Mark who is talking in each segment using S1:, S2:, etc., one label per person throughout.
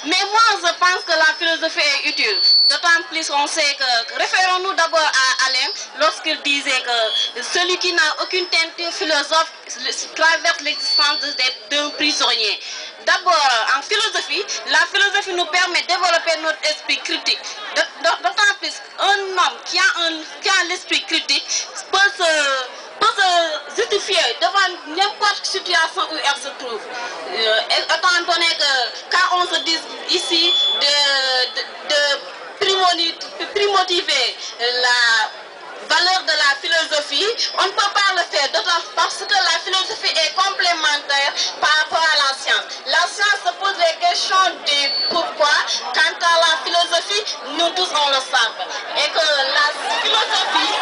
S1: Mais moi, je pense que la philosophie est utile. D'autant plus qu'on sait que, référons-nous d'abord à Alain, lorsqu'il disait que celui qui n'a aucune teinture philosophe traverse l'existence d'un prisonnier. D'abord, en philosophie, la philosophie nous permet de développer notre esprit critique. D'autant plus qu'un homme qui a l'esprit critique peut se justifier devant n'importe quelle situation où elle se trouve. Étant donné que quand on se dit ici de primotiver la valeur de la philosophie, on ne peut pas le faire, d'autant parce que la philosophie est complémentaire par rapport à la science. La science se pose les questions du pourquoi, quant à la philosophie, nous tous on le sait. Et que la philosophie...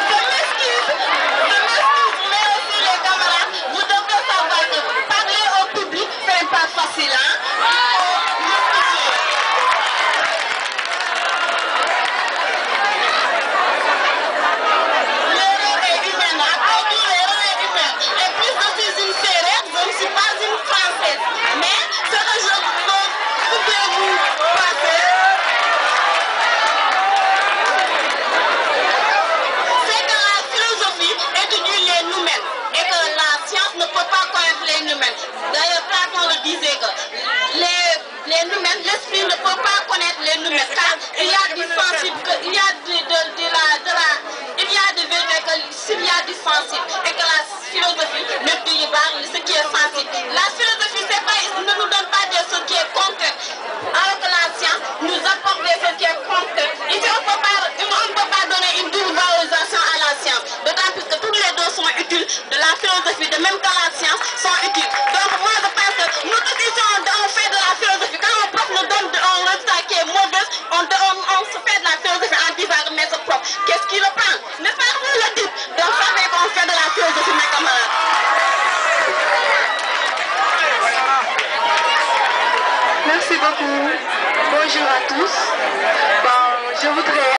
S1: Je m'excuse, mais aussi les camarades, vous devrez savoir que parler au public, ce n'est pas facile, hein? D'ailleurs, Platon le disait que les noumènes, l'esprit ne peut pas connaître les noumènes, car il y a du sensible, il y a de vérité, s'il y a du sensible, et que la philosophie ne dit pas ce qui est sensible. La philosophie ne nous donne pas de ce qui est concret, alors que la science nous apporte ce qui est concret. Ici, on ne peut pas donner une double valorisation à la science, d'autant plus que toutes les deux sont utiles, de la philosophie, de même que la science, sont utiles. Donc moi je pense que nous tous ici on fait de la philosophie. Quand un prof nous donne un résultat qui est mauvais, on se fait de la philosophie en disant mais ce prof, qu'est-ce qu'il le prend? N'est-ce pas vous le dites? Donc ça fait qu'on fait de la philosophie, mes camarades.
S2: Merci beaucoup. Bonjour à tous. Bon, je voudrais